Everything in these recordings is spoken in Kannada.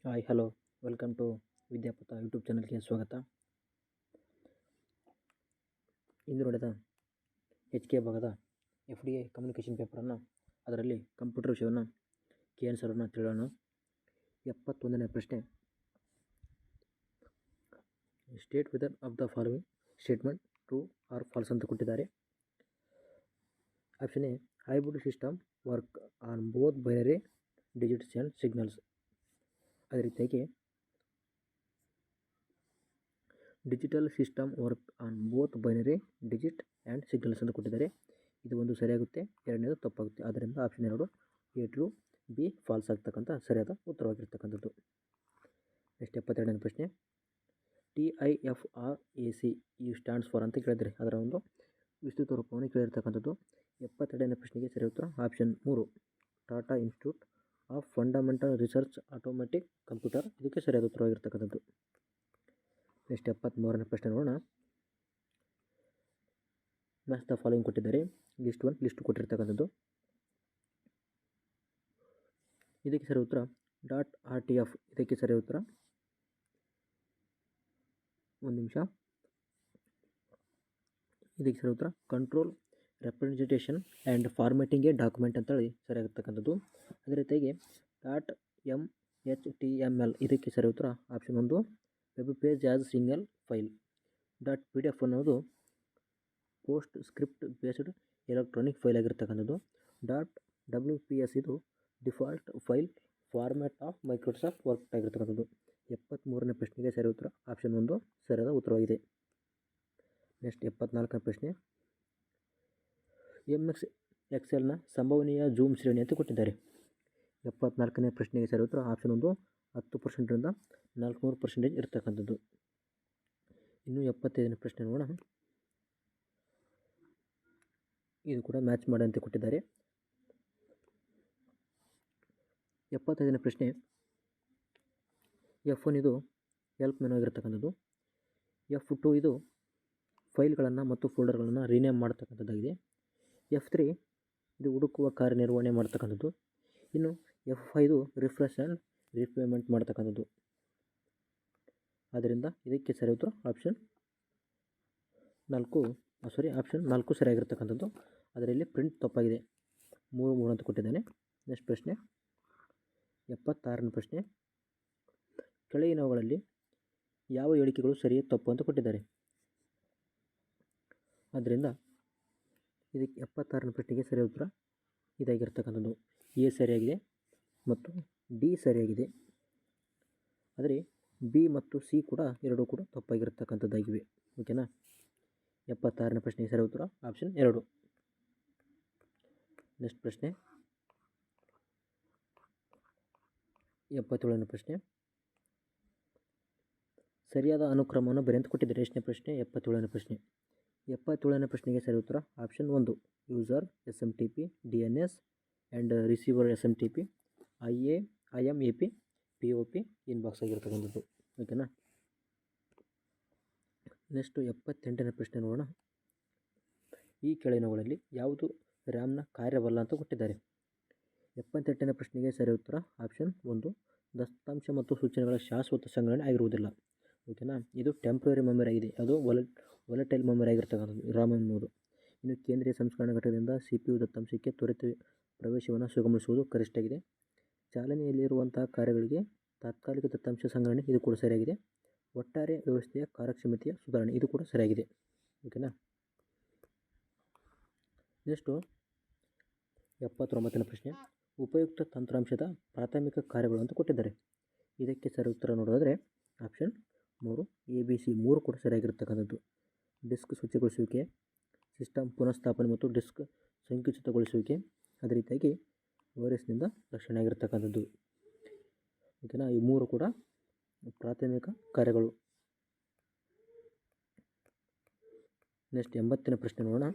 Hi hello welcome to Vidyapatha YouTube ಚಾನಲ್ಗೆ ಸ್ವಾಗತ. ಇಂದು ನಡೆದ HK ಭಾಗದ FDA ಕಮ್ಯುನಿಕೇಷನ್ ಪೇಪರನ್ನು, ಅದರಲ್ಲಿ ಕಂಪ್ಯೂಟರ್ ವಿಷಯವನ್ನು KN ಸರ್ನ ತಿಳಿಯೋಣ. 71ನೇ ಪ್ರಶ್ನೆ, state whether of the following statement true or false ಅಂತ ಕೊಟ್ಟಿದ್ದಾರೆ. Option A, hybrid system work on both binary digits and signals. ಅದೇ ರೀತಿಯಾಗಿ digital system work on both binary digit and signals ಅಂತ ಕೊಟ್ಟಿದ್ದಾರೆ. ಇದು ಒಂದು ಸರಿಯಾಗುತ್ತೆ, ಎರಡನೇದು ತಪ್ಪಾಗುತ್ತೆ. ಆದ್ದರಿಂದ option 2 A true, B false ಆಗ್ತಕ್ಕಂಥ ಸರಿಯಾದ ಉತ್ತರವಾಗಿರ್ತಕ್ಕಂಥದ್ದು. ನೆಕ್ಸ್ಟ್ 72ನೇ ಪ್ರಶ್ನೆ, TIFRAC ಈ ಸ್ಟ್ಯಾಂಡ್ಸ್ ಫಾರ್ ಅಂತ ಕೇಳಿದರೆ ಅದರ ಒಂದು ವಿಸ್ತೃತ ರೂಪವನ್ನು ಕೇಳಿರ್ತಕ್ಕಂಥದ್ದು. 72ನೇ ಪ್ರಶ್ನೆಗೆ ಸರಿ ಉತ್ತರ option 3 Tata institute of fundamental research automatic computer, ಇದಕ್ಕೆ ಸರಿಯಾದ ಉತ್ತರವಾಗಿರ್ತಕ್ಕಂಥದ್ದು. ನೆಕ್ಸ್ಟ್ 73ನೇ ಪ್ರಶ್ನೆ ನೋಡೋಣ. ಮ್ಯಾಚ್ ದ ಫಾಲೋವಿಂಗ್ ಕೊಟ್ಟಿದ್ದಾರೆ. ಲಿಸ್ಟ್ 1 ಲಿಸ್ಟ್ ಕೊಟ್ಟಿರ್ತಕ್ಕಂಥದ್ದು. ಇದಕ್ಕೆ ಸರಿ ಉತ್ತರ .RTF, ಇದಕ್ಕೆ ಸರಿ ಉತ್ತರ. ಒಂದು ನಿಮಿಷ, ಇದಕ್ಕೆ ಸರಿ ಉತ್ತರ control representation and formatting A document ಅಂತೇಳಿ ಸರಿಯಾಗಿರ್ತಕ್ಕಂಥದ್ದು. ಅದೇ ರೀತಿಯಾಗಿ .MHTML, ಇದಕ್ಕೆ ಸರಿ ಉತ್ತರ option 1 web page as single file. .PDF ಅನ್ನೋದು post script based electronic file ಆಗಿರ್ತಕ್ಕಂಥದ್ದು. .WPS ಇದು default file format of Microsoft work ಆಗಿರ್ತಕ್ಕಂಥದ್ದು. 73ನೇ ಪ್ರಶ್ನೆಗೆ ಸರಿ ಉತ್ತರ ಆಪ್ಷನ್ 1 ಸರಿಯಾದ ಉತ್ತರವಾಗಿದೆ. ನೆಕ್ಸ್ಟ್ 74ನೇ ಪ್ರಶ್ನೆ, MS ಎಕ್ಸೆಲ್ನ ಸಂಭವನೀಯ ಜೂಮ್ ಶ್ರೇಣಿ ಅಂತ ಕೊಟ್ಟಿದ್ದಾರೆ. 74ನೇ ಪ್ರಶ್ನೆಗೆ ಸರಿ ಉತ್ತರ ಆಪ್ಷನ್ 1 10%ರಿಂದ 400% ಇರ್ತಕ್ಕಂಥದ್ದು. ಇನ್ನು 75ನೇ ಪ್ರಶ್ನೆ ನೋಡೋಣ. ಇದು ಕೂಡ ಮ್ಯಾಚ್ ಮಾಡಿ ಅಂತ ಕೊಟ್ಟಿದ್ದಾರೆ. 75ನೇ ಪ್ರಶ್ನೆ, F1 ಇದು ಹೆಲ್ಪ್ ಮೆನು ಆಗಿರ್ತಕ್ಕಂಥದ್ದು. F2 ಇದು ಫೈಲ್ಗಳನ್ನು ಮತ್ತು ಫೋಲ್ಡರ್ಗಳನ್ನು ರೀನೇಮ್ ಮಾಡ್ತಕ್ಕಂಥದ್ದಾಗಿದೆ. F3 ಇದು ಹುಡುಕುವ ಕಾರ್ಯನಿರ್ವಹಣೆ ಮಾಡ್ತಕ್ಕಂಥದ್ದು. ಇನ್ನು F5 ಇದು ರಿಫ್ರೆಶ್ ಆ್ಯಂಡ್ ರಿಪೇಮೆಂಟ್ ಮಾಡ್ತಕ್ಕಂಥದ್ದು. ಆದ್ದರಿಂದ ಇದಕ್ಕೆ ಸರಿ ಉತ್ತರ ಆಪ್ಷನ್ 4 ಸರಿಯಾಗಿರ್ತಕ್ಕಂಥದ್ದು. ಅದರಲ್ಲಿ ಪ್ರಿಂಟ್ ತಪ್ಪಾಗಿದೆ, 3 ಅಂತ ಕೊಟ್ಟಿದ್ದಾನೆ. ನೆಕ್ಸ್ಟ್ ಪ್ರಶ್ನೆ 76ನೇ ಪ್ರಶ್ನೆ, ಕೆಳಗಿನವುಗಳಲ್ಲಿ ಯಾವ ಹೇಳಿಕೆಗಳು ಸರಿ ತಪ್ಪು ಅಂತ ಕೊಟ್ಟಿದ್ದಾರೆ. ಆದ್ದರಿಂದ ಇದಕ್ಕೆ 76ನೇ ಪ್ರಶ್ನೆಗೆ ಸರಿ ಉತ್ತರ ಇದಾಗಿರ್ತಕ್ಕಂಥದ್ದು. ಎ ಸರಿಯಾಗಿದೆ ಮತ್ತು ಡಿ ಸರಿಯಾಗಿದೆ. ಆದರೆ ಬಿ ಮತ್ತು ಸಿ ಕೂಡ ಎರಡೂ ಕೂಡ ತಪ್ಪಾಗಿರ್ತಕ್ಕಂಥದ್ದಾಗಿವೆ. ಓಕೆನಾ. 76ನೇ ಪ್ರಶ್ನೆಗೆ ಸರಿ ಉತ್ತರ ಆಪ್ಷನ್ 2. ನೆಕ್ಸ್ಟ್ ಪ್ರಶ್ನೆ 77ನೇ ಪ್ರಶ್ನೆ, ಸರಿಯಾದ ಅನುಕ್ರಮವನ್ನು ಬರೆ ಅಂತ ಕೊಟ್ಟಿದ್ದಾರೆ. ಎಷ್ಟನೇ ಪ್ರಶ್ನೆ? 77ನೇ ಪ್ರಶ್ನೆ. 77ನೇ ಪ್ರಶ್ನೆಗೆ ಸರಿ ಉತ್ತರ option 1 user SMTP, DNS and receiver SMTP, IMAP, POP inbox ಆಗಿರ್ತಕ್ಕಂಥದ್ದು. ಓಕೆನಾ. ನೆಕ್ಸ್ಟು 78ನೇ ಪ್ರಶ್ನೆ ನೋಡೋಣ. ಈ ಕೆಳಗಿನವುಗಳಲ್ಲಿ ಯಾವುದು ರ್ಯಾಮ್ನ ಕಾರ್ಯವಲ್ಲ ಅಂತ ಕೊಟ್ಟಿದ್ದಾರೆ. 78ನೇ ಪ್ರಶ್ನೆಗೆ ಸರಿ ಉತ್ತರ ಆಪ್ಷನ್ 1 ದತ್ತಾಂಶ ಮತ್ತು ಸೂಚನೆಗಳ ಶಾಶ್ವತ ಸಂಗ್ರಹಣೆ ಆಗಿರುವುದಿಲ್ಲ. ಓಕೆನಾ. ಇದು ಟೆಂಪ್ರರಿ ಮೆಮೊರಿ ಆಗಿದೆ, ಅದು ವಾಲಟೈಲ್ ಮೆಮೊರಿ ಆಗಿರ್ತಕ್ಕಂಥದ್ದು RAM ಎನ್ನುವುದು. ಇನ್ನು ಕೇಂದ್ರೀಯ ಸಂಸ್ಕರಣಾ ಘಟಕದಿಂದ CPU ದತ್ತಾಂಶಕ್ಕೆ ತ್ವರಿತ ಪ್ರವೇಶವನ್ನು ಸುಗಮಗೊಳಿಸುವುದು ಕನಿಷ್ಠ ಆಗಿದೆ. ಚಾಲನೆಯಲ್ಲಿರುವಂತಹ ಕಾರ್ಯಗಳಿಗೆ ತಾತ್ಕಾಲಿಕ ದತ್ತಾಂಶ ಸಂಗ್ರಹಣೆ, ಇದು ಕೂಡ ಸರಿಯಾಗಿದೆ. ಒಟ್ಟಾರೆ ವ್ಯವಸ್ಥೆಯ ಕಾರ್ಯಕ್ಷಮತೆಯ ಸುಧಾರಣೆ, ಇದು ಕೂಡ ಸರಿಯಾಗಿದೆ. ಓಕೆನಾ. ನೆಕ್ಸ್ಟು 79ನೇ ಪ್ರಶ್ನೆ, ಉಪಯುಕ್ತ ತಂತ್ರಾಂಶದ ಪ್ರಾಥಮಿಕ ಕಾರ್ಯಗಳು ಅಂತ ಕೊಟ್ಟಿದ್ದಾರೆ. ಇದಕ್ಕೆ ಸರಿ ಉತ್ತರ ನೋಡೋದಾದರೆ ಆಪ್ಷನ್ 3 ABC 3 ಕೂಡ ಸರಿಯಾಗಿರ್ತಕ್ಕಂಥದ್ದು. ಡಿಸ್ಕ್ ಸ್ವಚ್ಛಗೊಳಿಸುವಿಕೆ, ಸಿಸ್ಟಮ್ ಪುನಃಸ್ಥಾಪನೆ ಮತ್ತು ಡಿಸ್ಕ್ ಸಂಕುಚಿತಗೊಳಿಸುವಿಕೆ, ಅದೇ ರೀತಿಯಾಗಿ ವೈರಸ್ನಿಂದ ರಕ್ಷಣೆ ಆಗಿರ್ತಕ್ಕಂಥದ್ದು. ಓಕೆನಾ. ಈ 3 ಕೂಡ ಪ್ರಾಥಮಿಕ ಕಾರ್ಯಗಳು. ನೆಕ್ಸ್ಟ್ 80ನೇ ಪ್ರಶ್ನೆ ನೋಡೋಣ.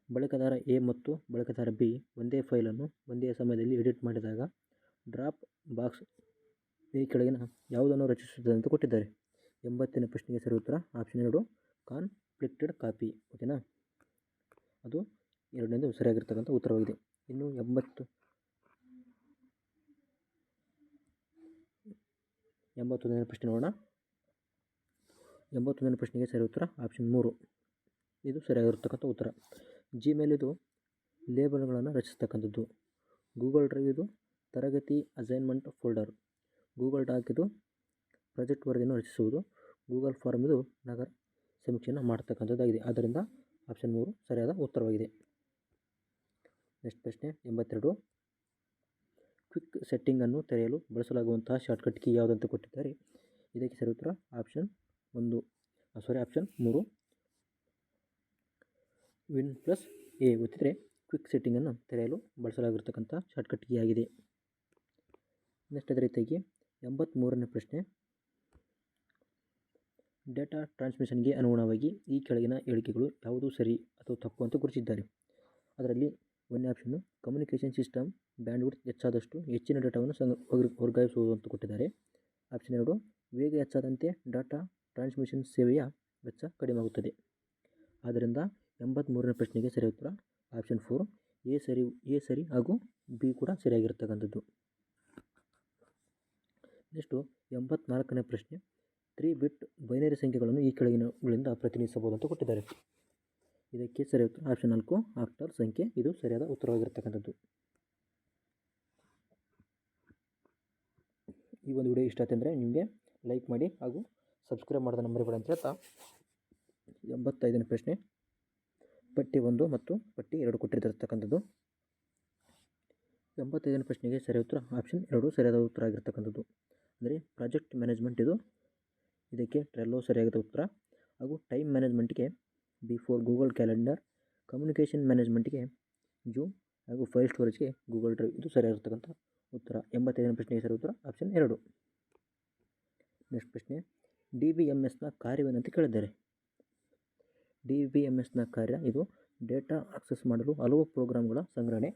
ಬಳಕೆದಾರ ಎ ಮತ್ತು ಬಳಕೆದಾರ ಬಿ ಒಂದೇ ಫೈಲನ್ನು ಒಂದೇ ಸಮಯದಲ್ಲಿ ಎಡಿಟ್ ಮಾಡಿದಾಗ ಡ್ರಾಪ್ ಬಾಕ್ಸ್ ಈ ಕೆಳಗಿನ ಯಾವುದನ್ನು ರಚಿಸುತ್ತದೆ ಅಂತ ಕೊಟ್ಟಿದ್ದಾರೆ. 80ನೇ ಪ್ರಶ್ನೆಗೆ ಸರಿ ಉತ್ತರ ಆಪ್ಷನ್ 2 ಕಾನ್ಫ್ಲಿಕ್ಟೆಡ್ ಕಾಪಿ. ಓಕೆನಾ. ಅದು ಎರಡನೇದು ಸರಿಯಾಗಿರ್ತಕ್ಕಂಥ ಉತ್ತರವಾಗಿದೆ. ಇನ್ನು 81ನೇ ಪ್ರಶ್ನೆ ನೋಡೋಣ. 81ನೇ ಪ್ರಶ್ನೆಗೆ ಸರಿ ಉತ್ತರ ಆಪ್ಷನ್ 3. ಇದು ಸರಿಯಾಗಿರ್ತಕ್ಕಂಥ ಉತ್ತರ. ಜಿಮೇಲ್ ಇದು ಲೇಬಲ್ಗಳನ್ನು ರಚಿಸ್ತಕ್ಕಂಥದ್ದು. ಗೂಗಲ್ ಡ್ರೈವ್ ಇದು ತರಗತಿ ಅಸೈನ್ಮೆಂಟ್ ಫೋಲ್ಡರ್. ಗೂಗಲ್ ಡಾಕ್ ಇದು ಪ್ರಾಜೆಕ್ಟ್ ವರದಿಯನ್ನು ರಚಿಸುವುದು. ಗೂಗಲ್ ಫಾರ್ಮ್ ಇದು ನಗರ ಸಮೀಕ್ಷೆಯನ್ನು ಮಾಡತಕ್ಕಂಥದ್ದಾಗಿದೆ. ಆದ್ದರಿಂದ ಆಪ್ಷನ್ 3 ಸರಿಯಾದ ಉತ್ತರವಾಗಿದೆ. ನೆಕ್ಸ್ಟ್ ಪ್ರಶ್ನೆ 82. ಕ್ವಿಕ್ ಸೆಟ್ಟಿಂಗನ್ನು ತೆರೆಯಲು ಬಳಸಲಾಗುವಂತಹ ಶಾರ್ಟ್ಕಟ್ ಕೀ ಯಾವುದಂತ ಕೊಟ್ಟಿದ್ದಾರೆ. ಇದಕ್ಕೆ ಸರಿ ಉತ್ತರ ಆಪ್ಷನ್ 3 Win+A ಒತ್ತಿದರೆ ಕ್ವಿಕ್ ಸೆಟ್ಟಿಂಗನ್ನು ತೆರೆಯಲು ಬಳಸಲಾಗಿರ್ತಕ್ಕಂಥ ಶಾರ್ಟ್ಕಟ್ ಕೀ ಆಗಿದೆ. ನೆಕ್ಸ್ಟ್ ಅದೇ ರೀತಿಯಾಗಿ 83ನೇ ಪ್ರಶ್ನೆ. ಡೇಟಾ ಟ್ರಾನ್ಸ್ಮಿಷನ್ಗೆ ಅನುಗುಣವಾಗಿ ಈ ಕೆಳಗಿನ ಹೇಳಿಕೆಗಳು ಯಾವುದು ಸರಿ ಅಥವಾ ತಪ್ಪು ಅಂತ ಗುರುತಿಸಿದ್ದಾರೆ. ಅದರಲ್ಲಿ 1ನೇ ಆಪ್ಷನ್ನು ಕಮ್ಯುನಿಕೇಷನ್ ಸಿಸ್ಟಮ್ ಬ್ಯಾಂಡ್ವಿಡ್ತ್ ಹೆಚ್ಚಾದಷ್ಟು ಹೆಚ್ಚಿನ ಡೇಟಾವನ್ನು ವರ್ಗಾಯಿಸುವುದು ಅಂತ ಕೊಟ್ಟಿದ್ದಾರೆ. ಆಪ್ಷನ್ 2 ವೇಗ ಹೆಚ್ಚಾದಂತೆ ಡಾಟಾ ಟ್ರಾನ್ಸ್ಮಿಷನ್ ಸೇವೆಯ ವೆಚ್ಚ ಕಡಿಮೆಯಾಗುತ್ತದೆ. ಆದ್ದರಿಂದ 83ನೇ ಪ್ರಶ್ನೆಗೆ ಸರಿ ಉತ್ತರ ಆಪ್ಷನ್ 4 ಎ ಸರಿ ಹಾಗೂ ಬಿ ಕೂಡ ಸರಿಯಾಗಿರ್ತಕ್ಕಂಥದ್ದು. ನೆಕ್ಸ್ಟು 84ನೇ ಪ್ರಶ್ನೆ. 3 ಬಿಟ್ ಬೈನರಿ ಸಂಖ್ಯೆಗಳನ್ನು ಈ ಕೆಳಗಿನಗಳಿಂದ ಪ್ರತಿನಿಧಿಸಬಹುದು ಅಂತ ಕೊಟ್ಟಿದ್ದಾರೆ. ಇದಕ್ಕೆ ಸರಿ ಉತ್ತರ ಆಪ್ಷನ್ 4 ಆಕ್ಟಲ್ ಸಂಖ್ಯೆ. ಇದು ಸರಿಯಾದ ಉತ್ತರವಾಗಿರ್ತಕ್ಕಂಥದ್ದು. ಈ ಒಂದು ವಿಡಿಯೋ ಇಷ್ಟ ಆಯ್ತೆಂದರೆ ನಿಮಗೆ ಲೈಕ್ ಮಾಡಿ ಹಾಗೂ ಸಬ್ಸ್ಕ್ರೈಬ್ ಮಾಡೋದ ನಂಬರ್ಗಳು ಅಂತ ಹೇಳ್ತಾ 85ನೇ ಪ್ರಶ್ನೆ. ಪಟ್ಟಿ 1 ಮತ್ತು ಪಟ್ಟಿ 2 ಕೊಟ್ಟಿರ್ತಕ್ಕಂಥದ್ದು. 85ನೇ ಪ್ರಶ್ನೆಗೆ ಸರಿ ಉತ್ತರ ಆಪ್ಷನ್ 2 ಸರಿಯಾದ ಉತ್ತರ ಆಗಿರ್ತಕ್ಕಂಥದ್ದು. ಅಂದರೆ ಪ್ರಾಜೆಕ್ಟ್ ಮ್ಯಾನೇಜ್ಮೆಂಟ್ ಇದು. ಇದಕ್ಕೆ ಟ್ರೆಲ್ಲೋ ಸರಿಯಾದ ಉತ್ತರ ಹಾಗೂ ಟೈಮ್ ಮ್ಯಾನೇಜ್ಮೆಂಟ್ಗೆ ಬಿಫೋರ್ ಗೂಗಲ್ ಕ್ಯಾಲೆಂಡರ್, ಕಮ್ಯುನಿಕೇಷನ್ ಮ್ಯಾನೇಜ್ಮೆಂಟ್ಗೆ ಜೂಮ್ ಹಾಗೂ ಫೈಲ್ ಸ್ಟೋರೇಜ್ಗೆ ಗೂಗಲ್ ಡ್ರೈವ್ ಇದು ಸರಿಯಾಗಿರ್ತಕ್ಕಂಥ ಉತ್ತರ. 85ನೇ ಪ್ರಶ್ನೆಗೆ ಸರಿ ಉತ್ತರ ಆಪ್ಷನ್ 2. ನೆಕ್ಸ್ಟ್ ಪ್ರಶ್ನೆ. DBMSನ ಕಾರ್ಯವೇನಂತ ಕೇಳಿದ್ದಾರೆ. DBMSನ ಕಾರ್ಯ ಇದು ಡೇಟಾ ಆಕ್ಸೆಸ್ ಮಾಡಲು ಹಲವು ಪ್ರೋಗ್ರಾಮ್ಗಳ ಸಂಗ್ರಹಣೆ.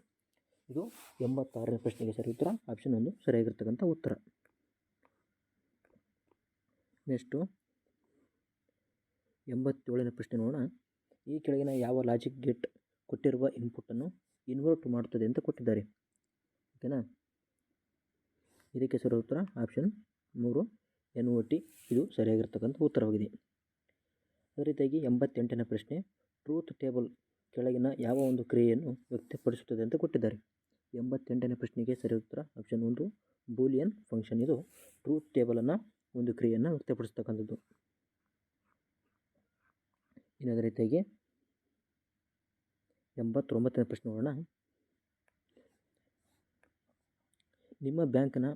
ಇದು 86ನೇ ಪ್ರಶ್ನೆಗೆ ಸರಿ ಉತ್ತರ ಆಪ್ಷನ್ 1 ಸರಿಯಾಗಿರ್ತಕ್ಕಂಥ ಉತ್ತರ. ನೆಕ್ಸ್ಟು 87ನೇ ಪ್ರಶ್ನೆ ನೋಡೋಣ. ಈ ಕೆಳಗಿನ ಯಾವ ಲಾಜಿಕ್ ಗೇಟ್ ಕೊಟ್ಟಿರುವ ಇನ್ಪುಟ್ಟನ್ನು ಇನ್ವರ್ಟ್ ಮಾಡುತ್ತದೆ ಅಂತ ಕೊಟ್ಟಿದ್ದಾರೆ. ಓಕೆನಾ. ಇದಕ್ಕೆ ಸರಿ ಉತ್ತರ ಆಪ್ಷನ್ 3 NOT ಇದು ಸರಿಯಾಗಿರ್ತಕ್ಕಂಥ ಉತ್ತರವಾಗಿದೆ. ಅದೇ ರೀತಿಯಾಗಿ 88ನೇ ಪ್ರಶ್ನೆ. ಟ್ರೂತ್ ಟೇಬಲ್ ಕೆಳಗಿನ ಯಾವ ಒಂದು ಕ್ರಿಯೆಯನ್ನು ವ್ಯಕ್ತಪಡಿಸುತ್ತದೆ ಅಂತ ಕೊಟ್ಟಿದ್ದಾರೆ. 88ನೇ ಪ್ರಶ್ನೆಗೆ ಸರಿ ಉತ್ತರ ಆಪ್ಷನ್ 1 ಬೂಲಿಯನ್ ಫಂಕ್ಷನ್. ಇದು ಟ್ರೂತ್ ಟೇಬಲನ್ನು ಒಂದು ಕ್ರಿಯೆಯನ್ನು ವ್ಯಕ್ತಪಡಿಸ್ತಕ್ಕಂಥದ್ದು. ಇನ್ನು ಅದೇ ರೀತಿಯಾಗಿ 89ನೇ ಪ್ರಶ್ನೆ ನೋಡೋಣ. ನಿಮ್ಮ ಬ್ಯಾಂಕ್ನ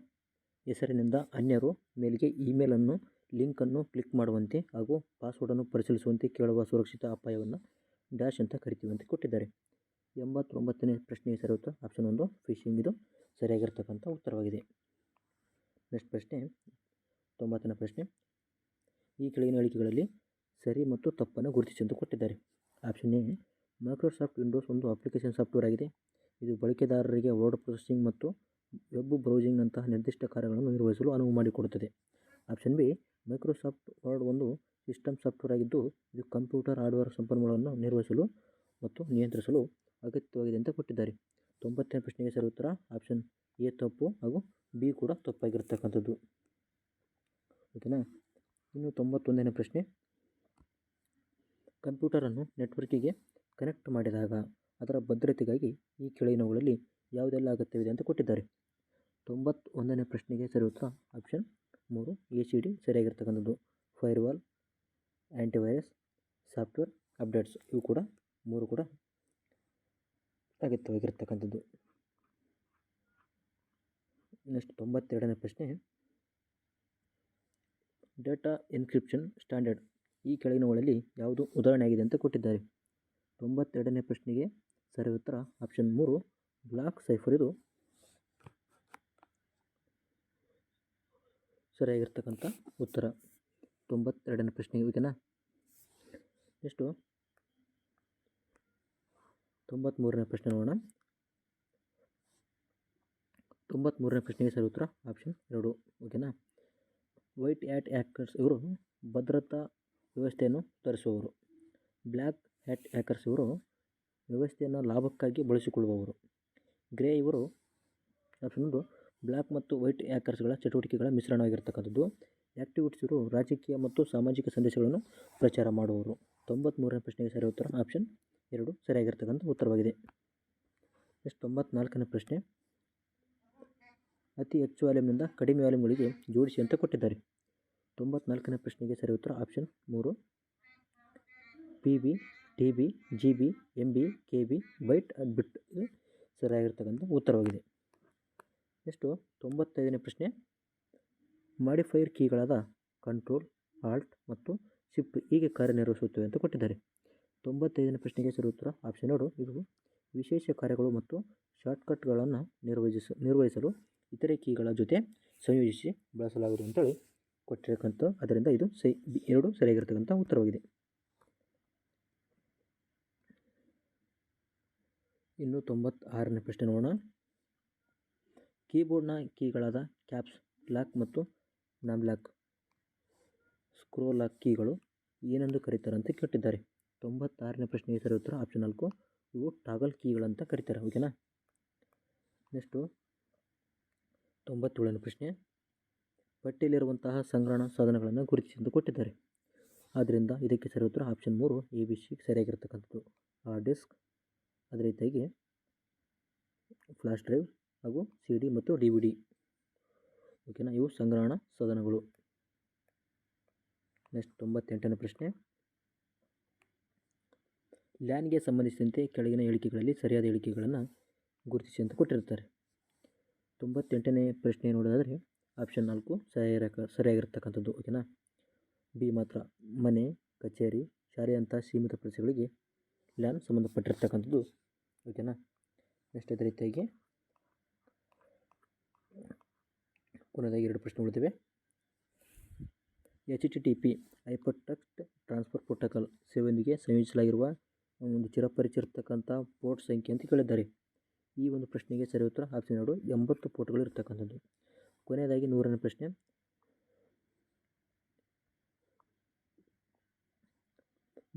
ಹೆಸರಿನಿಂದ ಅನ್ಯರು ಮೇಲ್ಗೆ ಇಮೇಲನ್ನು ಲಿಂಕನ್ನು ಕ್ಲಿಕ್ ಮಾಡುವಂತೆ ಹಾಗೂ ಪಾಸ್ವರ್ಡನ್ನು ಪರಿಶೀಲಿಸುವಂತೆ ಕೇಳುವ ಸುರಕ್ಷಿತ ಅಪಾಯವನ್ನು ಡ್ಯಾಶ್ ಅಂತ ಕರಿತೀವಿ ಅಂತ ಕೊಟ್ಟಿದ್ದಾರೆ. 89ನೇ ಪ್ರಶ್ನೆಗೆ ಸರಿ ಉತ್ತರ ಆಪ್ಷನ್ 1 ಫಿಶಿಂಗ್. ಇದು ಸರಿಯಾಗಿರ್ತಕ್ಕಂಥ ಉತ್ತರವಾಗಿದೆ. ನೆಕ್ಸ್ಟ್ ಪ್ರಶ್ನೆ 90ನೇ ಪ್ರಶ್ನೆ. ಈ ಕೆಳಗಿನ ಹೇಳಿಕೆಗಳಲ್ಲಿ ಸರಿ ಮತ್ತು ತಪ್ಪನ್ನು ಗುರುತಿಸಿ ಅಂತ ಕೊಟ್ಟಿದ್ದಾರೆ. ಆಪ್ಷನ್ ಎ ಮೈಕ್ರೋಸಾಫ್ಟ್ ವಿಂಡೋಸ್ ಒಂದು ಅಪ್ಲಿಕೇಶನ್ ಸಾಫ್ಟ್ವೇರ್ ಆಗಿದೆ. ಇದು ಬಳಕೆದಾರರಿಗೆ ವರ್ಡ್ ಪ್ರೊಸೆಸಿಂಗ್ ಮತ್ತು ವೆಬ್ ಬ್ರೌಸಿಂಗ್ನಂತಹ ನಿರ್ದಿಷ್ಟ ಕಾರ್ಯಗಳನ್ನು ನಿರ್ವಹಿಸಲು ಅನುವು ಮಾಡಿಕೊಡುತ್ತದೆ. ಆಪ್ಷನ್ ಬಿ ಮೈಕ್ರೋಸಾಫ್ಟ್ ವರ್ಡ್ ಒಂದು ಸಿಸ್ಟಮ್ ಸಾಫ್ಟ್ವೇರ್ ಆಗಿದ್ದು ಇದು ಕಂಪ್ಯೂಟರ್ ಹಾರ್ಡ್ವೇರ್ ಸಂಪನ್ಮೂಲವನ್ನು ನಿರ್ವಹಿಸಲು ಮತ್ತು ನಿಯಂತ್ರಿಸಲು ಅಗತ್ಯವಾಗಿದೆ ಅಂತ ಕೊಟ್ಟಿದ್ದಾರೆ. 90ನೇ ಪ್ರಶ್ನೆಗೆ ಸರಿ ಉತ್ತರ ಆಪ್ಷನ್ ಎ ತಪ್ಪು ಹಾಗೂ ಬಿ ಕೂಡ ತಪ್ಪಾಗಿರ್ತಕ್ಕಂಥದ್ದು. ಓಕೆನಾ. ಇನ್ನು 91ನೇ ಪ್ರಶ್ನೆ. ಕಂಪ್ಯೂಟರನ್ನು ನೆಟ್ವರ್ಕಿಗೆ ಕನೆಕ್ಟ್ ಮಾಡಿದಾಗ ಅದರ ಭದ್ರತೆಗಾಗಿ ಈ ಕೆಳಗಿನವುಗಳಲ್ಲಿ ಯಾವುದೆಲ್ಲ ಅಗತ್ಯವಿದೆ ಅಂತ ಕೊಟ್ಟಿದ್ದಾರೆ. 91ನೇ ಪ್ರಶ್ನೆಗೆ ಸರಿ ಉತ್ತರ ಆಪ್ಷನ್ 3 ACD ಸರಿಯಾಗಿರ್ತಕ್ಕಂಥದ್ದು. ಫೈರ್ವಾಲ್, ಆ್ಯಂಟಿವೈರಸ್, ಸಾಫ್ಟ್ವೇರ್ ಅಪ್ಡೇಟ್ಸ್ ಇವು ಕೂಡ 3 ಕೂಡ ಅಗತ್ಯವಾಗಿರ್ತಕ್ಕಂಥದ್ದು. ನೆಕ್ಸ್ಟ್ 92ನೇ ಪ್ರಶ್ನೆ. ಡೇಟಾ ಎನ್ಕ್ರಿಪ್ಷನ್ ಸ್ಟ್ಯಾಂಡರ್ಡ್ ಈ ಕೆಳಗಿನವುಗಳಲ್ಲಿ ಯಾವುದು ಉದಾಹರಣೆಯಾಗಿದೆ ಅಂತ ಕೊಟ್ಟಿದ್ದಾರೆ. 92ನೇ ಪ್ರಶ್ನೆಗೆ ಸರಿ ಉತ್ತರ ಆಪ್ಷನ್ 3 ಬ್ಲಾಕ್ ಸೈಫರ್. ಇದು ಸರಿಯಾಗಿರ್ತಕ್ಕಂಥ ಉತ್ತರ 92ನೇ ಪ್ರಶ್ನೆಗೆ. ಓಕೆನಾ. ನೆಕ್ಸ್ಟು 93ನೇ ಪ್ರಶ್ನೆ ನೋಡೋಣ. 93ನೇ ಪ್ರಶ್ನೆಗೆ ಸರಿ ಉತ್ತರ ಆಪ್ಷನ್ 2. ಓಕೆನಾ. ವೈಟ್ ಹ್ಯಾಟ್ ಹ್ಯಾಕರ್ಸ್ ಇವರು ಭದ್ರತಾ ವ್ಯವಸ್ಥೆಯನ್ನು ತರಿಸುವವರು. ಬ್ಲ್ಯಾಕ್ ಹ್ಯಾಟ್ ಹ್ಯಾಕರ್ಸ್ ಇವರು ವ್ಯವಸ್ಥೆಯನ್ನು ಲಾಭಕ್ಕಾಗಿ ಬಳಸಿಕೊಳ್ಳುವವರು. ಗ್ರೇ ಇವರು ಆಪ್ಷನ್ 1 ಬ್ಲ್ಯಾಕ್ ಮತ್ತು ವೈಟ್ ಹ್ಯಾಕರ್ಸ್ಗಳ ಚಟುವಟಿಕೆಗಳ ಮಿಶ್ರಣವಾಗಿರ್ತಕ್ಕಂಥದ್ದು. ಆ್ಯಕ್ಟಿವಿಸ್ಟರು ರಾಜಕೀಯ ಮತ್ತು ಸಾಮಾಜಿಕ ಸಂದೇಶಗಳನ್ನು ಪ್ರಚಾರ ಮಾಡುವವರು. 93ನೇ ಪ್ರಶ್ನೆಗೆ ಸರಿ ಉತ್ತರ ಆಪ್ಷನ್ 2 ಸರಿಯಾಗಿರ್ತಕ್ಕಂಥ ಉತ್ತರವಾಗಿದೆ. ನೆಕ್ಸ್ಟ್ 94ನೇ ಪ್ರಶ್ನೆ, ಅತಿ ಹೆಚ್ಚು ವ್ಯಾಲ್ಯೂಮ್ನಿಂದ ಕಡಿಮೆ ವ್ಯಾಲ್ಯೂಮ್ಗಳಿಗೆ ಜೋಡಿಸಿ ಅಂತ ಕೊಟ್ಟಿದ್ದಾರೆ. 94ನೇ ಪ್ರಶ್ನೆಗೆ ಸರಿ ಉತ್ತರ option 3 PB, TB, GB, MB, KB, byte, bit ಇದು ಸರಿಯಾಗಿರ್ತಕ್ಕಂಥ ಉತ್ತರವಾಗಿದೆ. ನೆಕ್ಸ್ಟು 95ನೇ ಪ್ರಶ್ನೆ, ಮಾಡಿಫೈಯರ್ ಕೀಗಳಾದ ಕಂಟ್ರೋಲ್, ಆಲ್ಟ್ ಮತ್ತು ಶಿಫ್ಟ್ ಹೀಗೆ ಕಾರ್ಯನಿರ್ವಹಿಸುತ್ತವೆ ಅಂತ ಕೊಟ್ಟಿದ್ದಾರೆ. 95ನೇ ಪ್ರಶ್ನೆಗೆ ಸರಿ ಉತ್ತರ ಆಪ್ಷನ್ 2 ಇದು ವಿಶೇಷ ಕಾರ್ಯಗಳು ಮತ್ತು ಶಾರ್ಟ್ಕಟ್ಗಳನ್ನು ನಿರ್ವಹಿಸಲು ಇತರೆ ಕೀಗಳ ಜೊತೆ ಸಂಯೋಜಿಸಿ ಬಳಸಲಾಗುವುದು ಅಂತೇಳಿ ಕೊಟ್ಟಿರತಕ್ಕಂಥ, ಅದರಿಂದ ಇದು 2 ಸರಿಯಾಗಿರ್ತಕ್ಕಂಥ ಉತ್ತರವಾಗಿದೆ. ಇನ್ನು 96ನೇ ಪ್ರಶ್ನೆ ನೋಡೋಣ. ಕೀಬೋರ್ಡ್ನ ಕೀಗಳಾದ ಕ್ಯಾಪ್ಸ್ ಲಾಕ್ ಮತ್ತು ನಾಮ್ಲಾಕ್, ಸ್ಕ್ರೋಲ್ ಲಾಕ್ ಕೀಗಳು ಏನೆಂದು ಕರೀತಾರೆ ಅಂತ ಕೇಳಿದ್ದಾರೆ. 96ನೇ ಪ್ರಶ್ನೆಗೆ ಸರಿ ಉತ್ತರ ಆಪ್ಷನ್ 4 ಇವು ಟಾಗಲ್ ಕೀಗಳಂತ ಕರೀತಾರೆ. ಓಕೆನಾ. ನೆಕ್ಸ್ಟು 97ನೇ ಪ್ರಶ್ನೆ, ಪಟ್ಟಿಯಲ್ಲಿರುವಂತಹ ಸಂಗ್ರಹಣಾ ಸಾಧನಗಳನ್ನು ಗುರುತಿಸಿ ಎಂದು ಕೊಟ್ಟಿದ್ದಾರೆ. ಆದ್ದರಿಂದ ಇದಕ್ಕೆ ಸರಿ ಉತ್ತರ ಆಪ್ಷನ್ 3 ABC ಸರಿಯಾಗಿರ್ತಕ್ಕಂಥದ್ದು. ಹಾರ್ಡ್ ಡಿಸ್ಕ್, ಅದೇ ರೀತಿಯಾಗಿ ಫ್ಲಾಶ್ ಡ್ರೈವ್ ಹಾಗೂ CD ಮತ್ತು DVD. ಓಕೆನಾ, ಇವು ಸಂಗ್ರಹಣಾ ಸಾಧನಗಳು. ನೆಕ್ಸ್ಟ್ 98ನೇ ಪ್ರಶ್ನೆ, ಲ್ಯಾನ್ಗೆ ಸಂಬಂಧಿಸಿದಂತೆ ಕೆಳಗಿನ ಹೇಳಿಕೆಗಳಲ್ಲಿ ಸರಿಯಾದ ಹೇಳಿಕೆಗಳನ್ನು ಗುರುತಿಸಿ ಅಂತ ಕೊಟ್ಟಿರ್ತಾರೆ. 98ನೇ ಪ್ರಶ್ನೆ ನೋಡೋದಾದರೆ ಆಪ್ಷನ್ 4 ಸರಿಯಾಗಿರ್ತಕ್ಕಂಥದ್ದು. ಓಕೆನಾ. ಬಿ ಮಾತ್ರ ಮನೆ, ಕಚೇರಿ, ಶಾಲೆಯಂಥ ಸೀಮಿತ ಪ್ರದೇಶಗಳಿಗೆ ಲ್ಯಾನ್ ಸಂಬಂಧಪಟ್ಟಿರ್ತಕ್ಕಂಥದ್ದು. ಓಕೆನಾ. ನೆಕ್ಸ್ಟ್ ಅದೇ ರೀತಿಯಾಗಿ ಕೊನೆಯದಾಗಿ 2 ಪ್ರಶ್ನೆ ಉಳಿದಿವೆ. HTTP hyper text transfer protocol ಸೇವೆಯೊಂದಿಗೆ ಸಂಯೋಜಿಸಲಾಗಿರುವ ಒಂದು ಚಿರಪರಿಚಿರ್ತಕ್ಕಂಥ ಪೋರ್ಟ್ ಸಂಖ್ಯೆ ಅಂತ ಕೇಳಿದ್ದಾರೆ. ಈ ಒಂದು ಪ್ರಶ್ನೆಗೆ ಸರಿ ಉತ್ತರ ಆಪ್ಷನ್ 2 80 ಪೋರ್ಟ್ಗಳು ಇರ್ತಕ್ಕಂಥದ್ದು. ಕೊನೆಯದಾಗಿ 100ನೇ ಪ್ರಶ್ನೆ,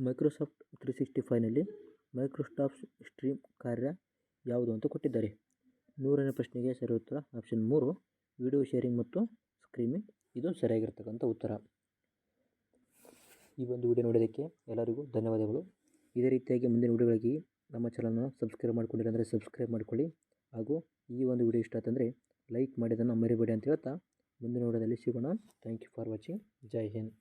ಮೈಕ್ರೋಸಾಫ್ಟ್ 365ನಲ್ಲಿ ಮೈಕ್ರೋಸಾಫ್ಟ್ ಸ್ಟ್ರೀಮ್ ಕಾರ್ಯ ಯಾವುದು ಅಂತ ಕೊಟ್ಟಿದ್ದಾರೆ. 100ನೇ ಪ್ರಶ್ನೆಗೆ ಸರಿ ಉತ್ತರ ಆಪ್ಷನ್ 3 ವಿಡಿಯೋ ಶೇರಿಂಗ್ ಮತ್ತು ಸ್ಟ್ರೀಮಿಂಗ್, ಇದು ಸರಿಯಾಗಿರ್ತಕ್ಕಂಥ ಉತ್ತರ. ಈ ಒಂದು ವಿಡಿಯೋ ನೋಡೋದಕ್ಕೆ ಎಲ್ಲರಿಗೂ ಧನ್ಯವಾದಗಳು. ಇದೇ ರೀತಿಯಾಗಿ ಮುಂದಿನ ವಿಡಿಯೋಗಳಿಗೆ ನಮ್ಮ ಚಾನಲ್ನ ಸಬ್ಸ್ಕ್ರೈಬ್ ಮಾಡ್ಕೊಂಡಿಲ್ಲ ಅಂದರೆ ಸಬ್ಸ್ಕ್ರೈಬ್ ಮಾಡ್ಕೊಳ್ಳಿ. ಹಾಗೂ ಈ ಒಂದು ವಿಡಿಯೋ ಇಷ್ಟ ಆಯ್ತಂದರೆ ಲೈಕ್ ಮಾಡೋದನ್ನು ಮರಿಬೇಡಿ ಅಂತ ಹೇಳ್ತಾ ಮುಂದಿನ ವಿಡಿಯೋದಲ್ಲಿ ಸಿಗೋಣ. Thank you for watching. Jai Hind.